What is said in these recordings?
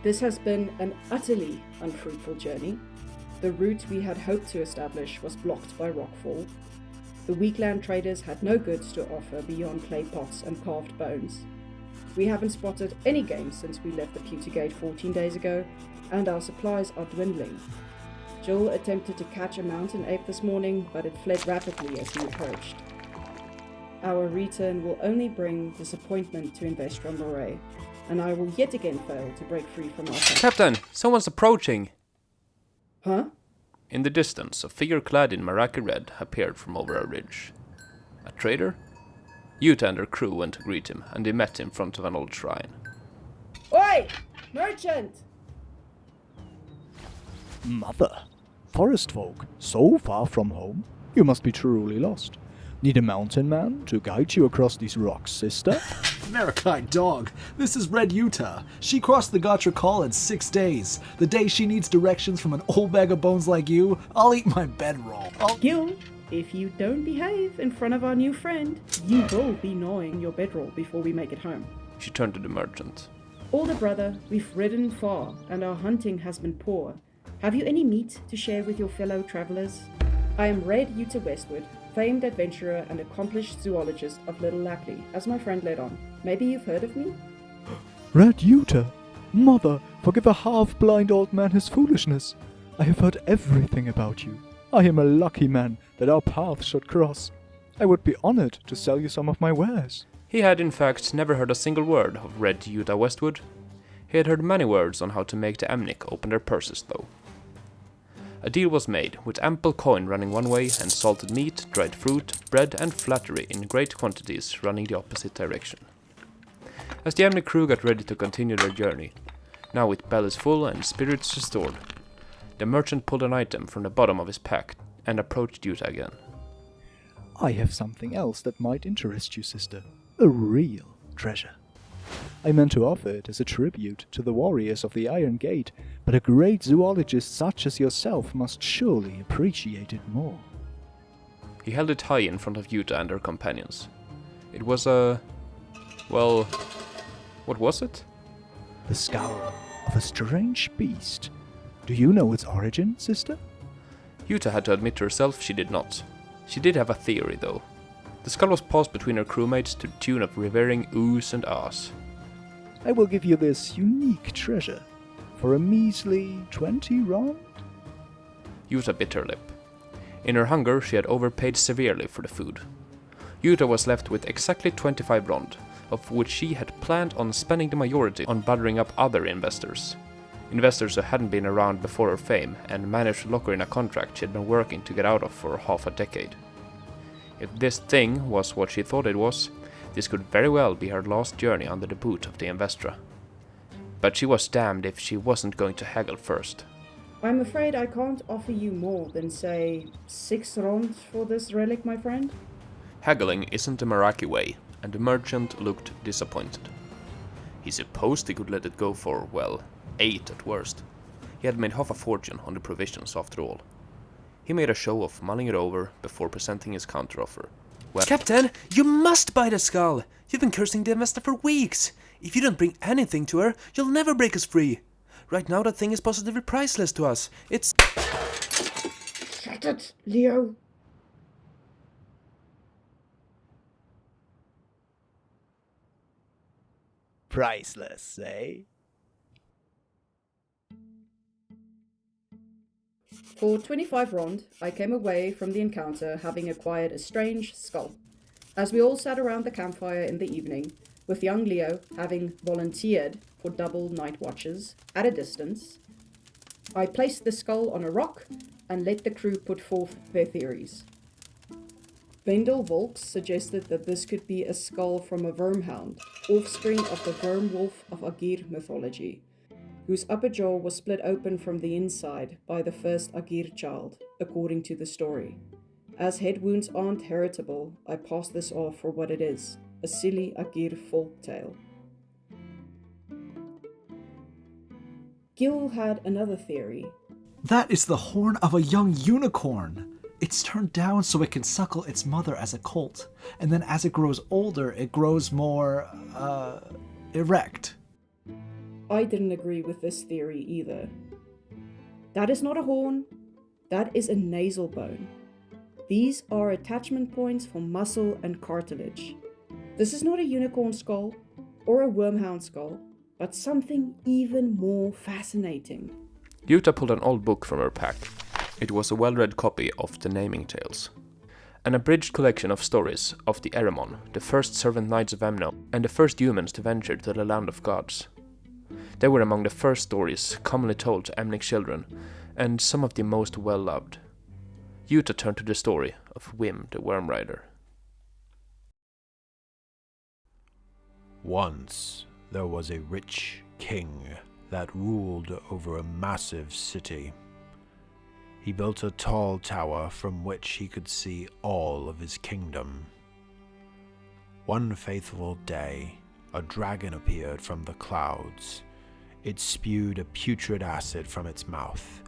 This has been an utterly unfruitful journey. The route we had hoped to establish was blocked by rockfall. The weakland traders had no goods to offer beyond clay pots and carved bones. We haven't spotted any game since we left the Pewter Gate 14 days ago, and our supplies are dwindling. Jill attempted to catch a mountain ape this morning, but it fled rapidly as he approached. Our return will only bring disappointment to Investor Moray, and I will yet again fail to break free from our Captain, someone's approaching! Huh? In the distance, a figure clad in Maraki red appeared from over a ridge. A trader? Yuta and her crew went to greet him, and they met in front of an old shrine. Oi! Merchant! Mother, forest folk, so far from home? You must be truly lost. Need a mountain man to guide you across these rocks, sister? Maraki dog, this is Red Yuta. She crossed the Gotcha Call in 6 days. The day she needs directions from an old bag of bones like you, I'll eat my bedroll. Gil, if you don't behave in front of our new friend, you will be gnawing your bedroll before we make it home. She turned to the merchant. Older brother, we've ridden far, and our hunting has been poor. Have you any meat to share with your fellow travelers? I am Red Yuta Westwood, famed adventurer and accomplished zoologist of Little Lapley, as my friend led on. Maybe you've heard of me? Red Yuta? Mother, forgive a half-blind old man his foolishness. I have heard everything about you. I am a lucky man that our paths should cross. I would be honored to sell you some of my wares. He had in fact never heard a single word of Red Yuta Westwood. He had heard many words on how to make the Amnik open their purses though. A deal was made, with ample coin running one way and salted meat, dried fruit, bread and flattery in great quantities running the opposite direction. As the Amnik crew got ready to continue their journey, now with bellies full and spirits restored, the merchant pulled an item from the bottom of his pack and approached Yuta again. I have something else that might interest you, sister. A real treasure. I meant to offer it as a tribute to the warriors of the Iron Gate, but a great zoologist such as yourself must surely appreciate it more. He held it high in front of Yuta and her companions. It was a... well... what was it? The skull of a strange beast. Do you know its origin, sister? Yuta had to admit to herself she did not. She did have a theory, though. The skull was passed between her crewmates to the tune of revering oohs and ahs. I will give you this unique treasure for a measly 20 rond. Yuta bit her lip. In her hunger, she had overpaid severely for the food. Yuta was left with exactly 25 rond, of which she had planned on spending the majority on buttering up other investors. Investors who hadn't been around before her fame and managed to lock her in a contract she had been working to get out of for half a decade. If this thing was what she thought it was, this could very well be her last journey under the boot of the Investra. But she was damned if she wasn't going to haggle first. I'm afraid I can't offer you more than, say, 6 ronds for this relic, my friend. Haggling isn't the Maraki way, and the merchant looked disappointed. He supposed he could let it go for, well, 8 at worst. He had made half a fortune on the provisions after all. He made a show of mulling it over before presenting his counteroffer. Well, Captain, you must buy the skull! You've been cursing the investor for weeks! If you don't bring anything to her, you'll never break us free! Right now that thing is positively priceless to us. It's... Shut it, Leo! Priceless, eh? For 25 rond, I came away from the encounter having acquired a strange skull. As we all sat around the campfire in the evening, with young Leo having volunteered for double night watches at a distance, I placed the skull on a rock and let the crew put forth their theories. Vendel Volks suggested that this could be a skull from a wormhound, offspring of the worm wolf of Agir mythology, whose upper jaw was split open from the inside by the first Agir child, according to the story. As head wounds aren't heritable, I pass this off for what it is, a silly Agir folktale. Gil had another theory. That is the horn of a young unicorn. It's turned down so it can suckle its mother as a colt, and then as it grows older, it grows more, erect. I didn't agree with this theory either. That is not a horn, that is a nasal bone. These are attachment points for muscle and cartilage. This is not a unicorn skull or a wormhound skull, but something even more fascinating. Yuta pulled an old book from her pack. It was a well-read copy of the Naming Tales. An abridged collection of stories of the Eramon, the first servant knights of Emno, and the first humans to venture to the land of gods. They were among the first stories commonly told to Emnic children, and some of the most well-loved. Yuta turned to the story of Wim the Worm Rider. Once there was a rich king that ruled over a massive city. He built a tall tower from which he could see all of his kingdom. One faithful day, a dragon appeared from the clouds. It spewed a putrid acid from its mouth,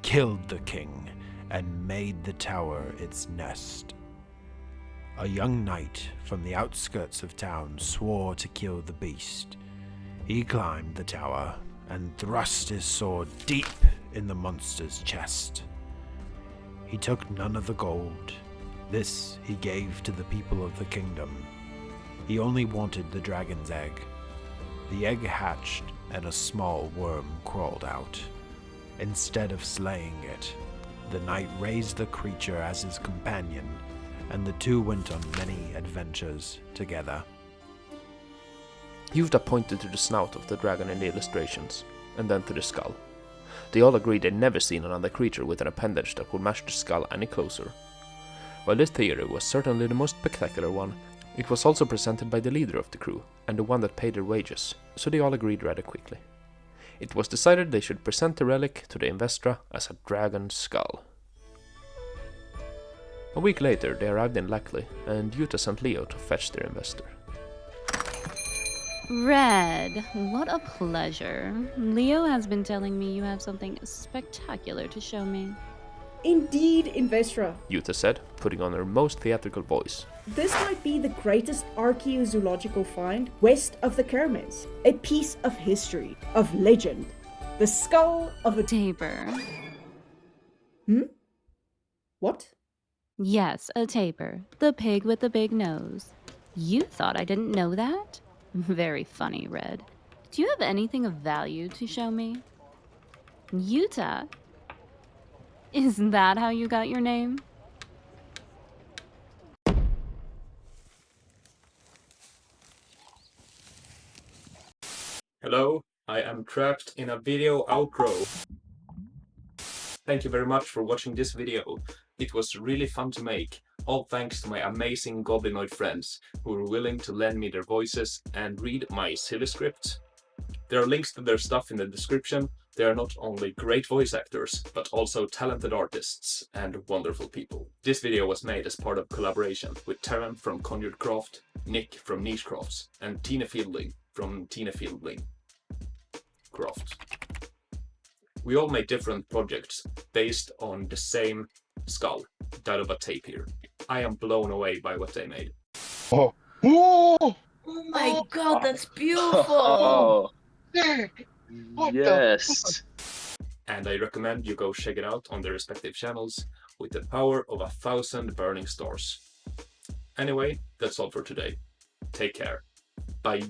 killed the king, and made the tower its nest. A young knight from the outskirts of town swore to kill the beast. He climbed the tower and thrust his sword deep in the monster's chest. He took none of the gold. This he gave to the people of the kingdom. He only wanted the dragon's egg. The egg hatched and a small worm crawled out. Instead of slaying it, the knight raised the creature as his companion, and the two went on many adventures together. Yuta pointed to the snout of the dragon in the illustrations, and then to the skull. They all agreed they'd never seen another creature with an appendage that would match the skull any closer. While this theory was certainly the most spectacular one, it was also presented by the leader of the crew, and the one that paid their wages, so they all agreed rather quickly. It was decided they should present the relic to the Investra as a dragon skull. A week later, they arrived in Lackley, and Yuta sent Leo to fetch their investor. Red, what a pleasure. Leo has been telling me you have something spectacular to show me. Indeed, Investra. Yuta said, putting on her most theatrical voice. This might be the greatest archaeozoological find west of the Kermes. A piece of history, of legend. The skull of a... Taper. What? Yes, a tapir. The pig with the big nose. You thought I didn't know that? Very funny, Red. Do you have anything of value to show me? Yuta? Is that how you got your name? Hello, I am trapped in a video outro. Thank you very much for watching this video. It was really fun to make, all thanks to my amazing goblinoid friends who were willing to lend me their voices and read my silly script. There are links to their stuff in the description. They are not only great voice actors, but also talented artists and wonderful people. This video was made as part of collaboration with Terran from Conjured Craft, Nick from Niche Crafts, and Tina Fielding from Tina Fielding Craft. We all made different projects based on the same skull, that of a tapir. I am blown away by what they made. Oh my god, that's beautiful! Oh, What yes. And I recommend you go check it out on their respective channels with the power of 1,000 burning stars. Anyway, that's all for today. Take care. Bye.